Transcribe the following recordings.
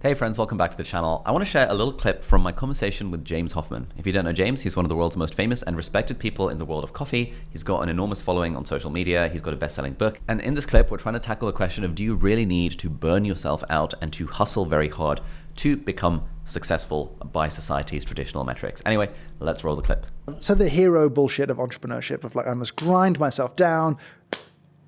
Hey friends, welcome back to the channel. I want to share a little clip from my conversation with James Hoffmann. If you don't know James, he's one of the world's most famous and respected people in the world of coffee. He's got an enormous following on social media. He's got a best-selling book. And in this clip, we're trying to tackle the question of, do you really need to burn yourself out and to hustle very hard to become successful by society's traditional metrics? Anyway, let's roll the clip. So the hero bullshit of entrepreneurship of like, I must grind myself down.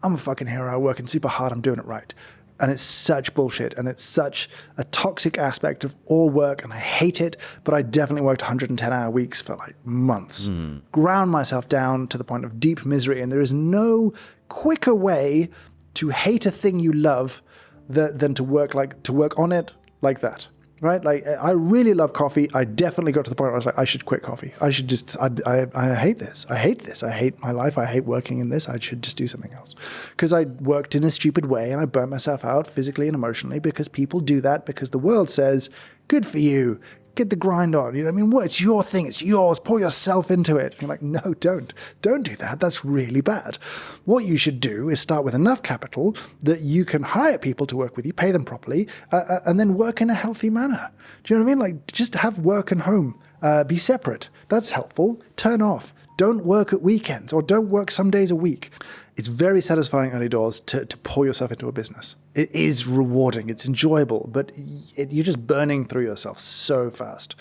I'm a fucking hero. I'm working super hard. I'm doing it right. And it's such bullshit, and it's such a toxic aspect of all work, and I hate it, but I definitely worked 110-hour weeks for like months. Ground myself down to the point of deep misery, and there is no quicker way to hate a thing you love than to work on it like that. Right? Like, I really love coffee. I definitely got to the point where I was like, I should quit coffee. I should just, I hate this. I hate this. I hate my life. I hate working in this. I should just do something else. Because I worked in a stupid way and I burnt myself out physically and emotionally because people do that because the world says, good for you. Get the grind on. You know what I mean? Well, it's your thing. It's yours. Pour yourself into it. And you're like, no, don't. Don't do that. That's really bad. What you should do is start with enough capital that you can hire people to work with you, pay them properly, and then work in a healthy manner. Do you know what I mean? Like, just have work and home. Be separate. That's helpful. Turn off. Don't work at weekends or don't work some days a week. It's very satisfying early doors to pour yourself into a business. It is rewarding, it's enjoyable, but you're just burning through yourself so fast.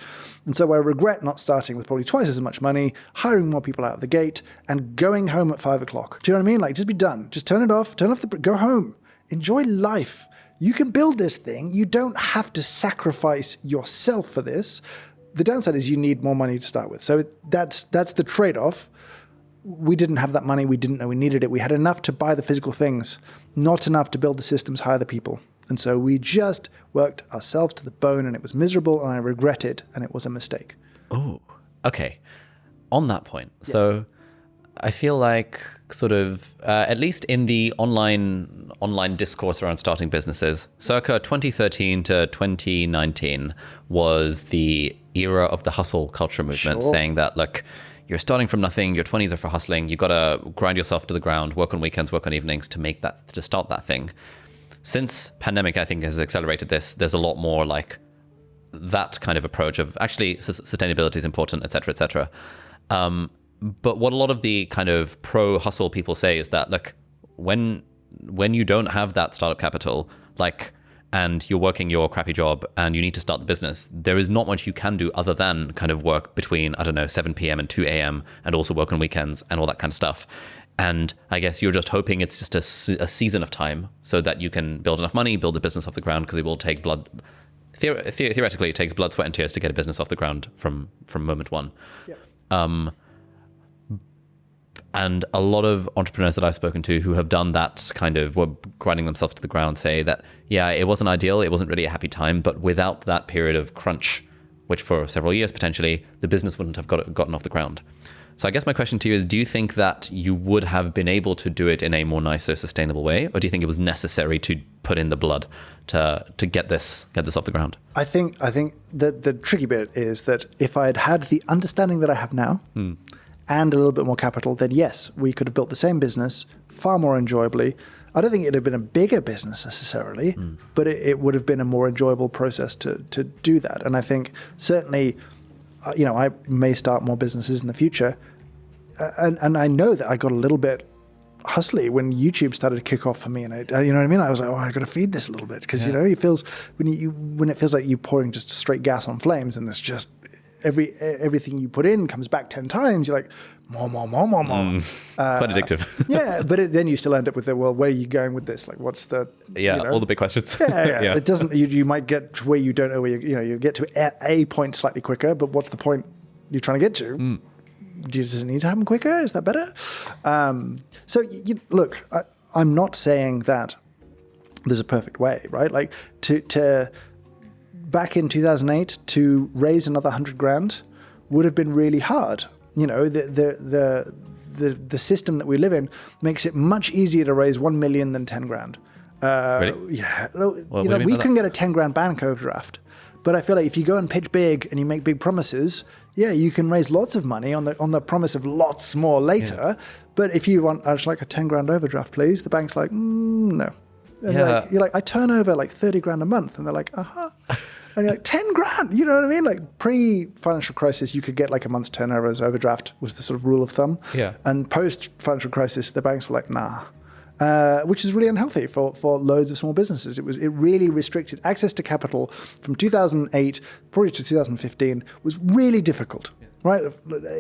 And so I regret not starting with probably twice as much money, hiring more people out of the gate, and going home at 5 o'clock. Do you know what I mean? Like, just be done. Just turn it off, go home. Enjoy life. You can build this thing. You don't have to sacrifice yourself for this. The downside is you need more money to start with. So that's the trade-off. We didn't have that money. We didn't know we needed it. We had enough to buy the physical things, not enough to build the systems, hire the people. And so we just worked ourselves to the bone, and it was miserable, and I regret it, and it was a mistake. Oh, okay. On that point, yeah. So I feel like sort of, at least in the online discourse around starting businesses, circa 2013 to 2019 was the era of the hustle culture movement, Sure. saying that, look, you're starting from nothing. Your 20s are for hustling. You got to grind yourself to the ground, work on weekends, work on evenings to start that thing. Since pandemic, I think, has accelerated this. There's a lot more like that kind of approach of actually sustainability is important, et cetera, et cetera. But what a lot of the kind of pro hustle people say is that, look, when you don't have that startup capital, like, and you're working your crappy job and you need to start the business, there is not much you can do other than kind of work between, I don't know, 7 p.m. and 2 a.m. and also work on weekends and all that kind of stuff. And I guess you're just hoping it's just a season of time so that you can build enough money, build a business off the ground, because it will take blood. Theoretically, it takes blood, sweat, and tears to get a business off the ground from moment one. Yeah. And a lot of entrepreneurs that I've spoken to who have done that kind of, were grinding themselves to the ground, say that, yeah, it wasn't ideal. It wasn't really a happy time. But without that period of crunch, which for several years potentially, the business wouldn't have gotten off the ground. So I guess my question to you is, do you think that you would have been able to do it in a more nicer, sustainable way? Or do you think it was necessary to put in the blood to get this off the ground? I think that the tricky bit is that if I had the understanding that I have now, and a little bit more capital, then yes, we could have built the same business far more enjoyably. I don't think it'd have been a bigger business necessarily, but it would have been a more enjoyable process to do that. And I think certainly, I may start more businesses in the future. And I know that I got a little bit hustly when YouTube started to kick off for me. And you know what I mean? I was like, I got to feed this a little bit. Because, it feels, when it feels like you're pouring just straight gas on flames, and there's just, everything you put in comes back 10 times. You're like, more. Quite addictive. Yeah, but then you still end up with where are you going with this? Like, what's the... Yeah, all the big questions. Yeah. It doesn't... You might get to where you don't know where you get to a point slightly quicker, but what's the point you're trying to get to? Does it need to happen quicker? Is that better? So, look, I'm not saying that there's a perfect way, right? Like, to back in 2008, to raise another 100 grand would have been really hard. The system that we live in makes it much easier to raise 1 million than 10 grand. Really? Yeah. We can get a 10 grand bank overdraft. But I feel like if you go and pitch big and you make big promises, yeah, you can raise lots of money on the promise of lots more later. Yeah. But if you want, I just like a 10 grand overdraft, please. The bank's like, no. And Yeah. you're like, I turn over like 30 grand a month. And they're like, uh-huh. And you're like, 10 grand, you know what I mean? Like pre-financial crisis, you could get like a month's turnover as overdraft was the sort of rule of thumb. Yeah. And post-financial crisis, the banks were like, nah. Which is really unhealthy for loads of small businesses. It really restricted access to capital from 2008 probably to 2015 was really difficult, right?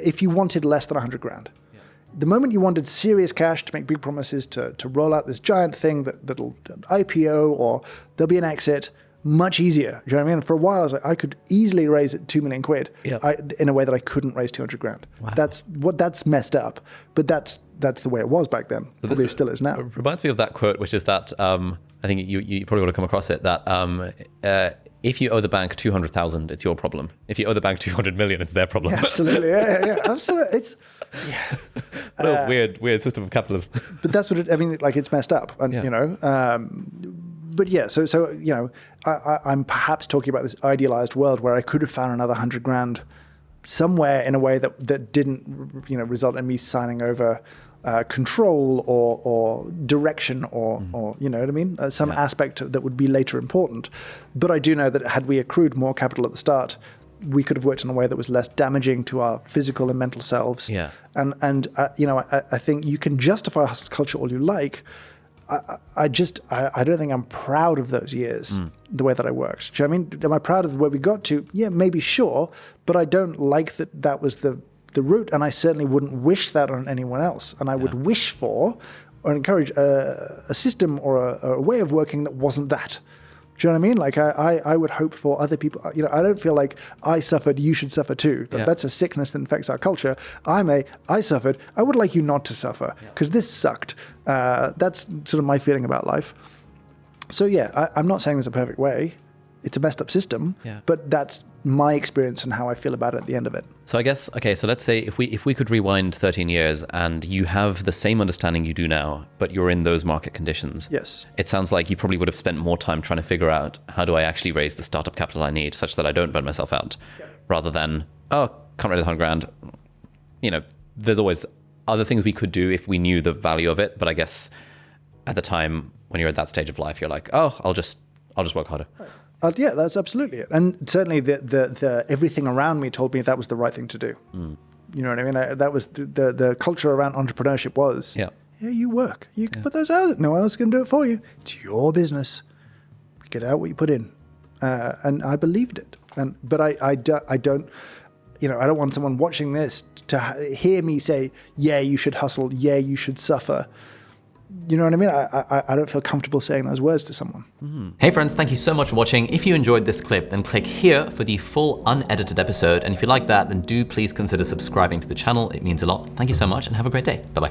If you wanted less than 100 grand. Yeah. The moment you wanted serious cash to make big promises to roll out this giant thing that'll IPO or there'll be an exit, much easier. Do you know what I mean? For a while, I was like, I could easily raise it 2 million quid in a way that I couldn't raise 200 grand. Wow. That's messed up, but that's the way it was back then. So probably still is now. It reminds me of that quote, which is that I think you probably would have come across it. That if you owe the bank 200,000, it's your problem. If you owe the bank 200 million, it's their problem. Yeah, absolutely, yeah, absolutely. It's a weird system of capitalism. But that's what it's messed up, and you know. But yeah, so you know, I'm perhaps talking about this idealized world where I could have found another 100 grand somewhere in a way that didn't, you know, result in me signing over control or direction or you know what I mean, some aspect that would be later important. But I do know that had we accrued more capital at the start, we could have worked in a way that was less damaging to our physical and mental selves. Yeah. And you know, I think you can justify hustle culture all you like. I don't think I'm proud of those years, the way that I worked. Do you know what I mean? Am I proud of where we got to? Yeah, maybe, sure. But I don't like that was the route. And I certainly wouldn't wish that on anyone else. And I would wish for or encourage a system or a way of working that wasn't that. Do you know what I mean? Like I would hope for other people, you know, I don't feel like I suffered, you should suffer too. That's a sickness that infects our culture. I suffered, I would like you not to suffer because this sucked. That's sort of my feeling about life. So yeah, I'm not saying there's a perfect way. It's a messed up system, but that's my experience and how I feel about it at the end of it. So I guess, okay, so let's say if we could rewind 13 years and you have the same understanding you do now, but you're in those market conditions. Yes. It sounds like you probably would have spent more time trying to figure out how do I actually raise the startup capital I need such that I don't burn myself out, rather than, oh, can't raise 100 grand. You know, there's always other things we could do if we knew the value of it. But I guess at the time when you're at that stage of life, you're like, oh, I'll just work harder. Right. Yeah, that's absolutely it. And certainly the everything around me told me that was the right thing to do. You know what I mean? That was the culture around entrepreneurship was, you work. You can put those out. No one else can do it for you. It's your business. Get out what you put in. And I believed it. But I don't, you know, I don't want someone watching this to hear me say, yeah, you should hustle. Yeah, you should suffer. You know what I mean? I don't feel comfortable saying those words to someone. Hey friends, thank you so much for watching. If you enjoyed this clip, then click here for the full unedited episode. And if you like that, then do please consider subscribing to the channel. It means a lot. Thank you so much and have a great day. Bye-bye.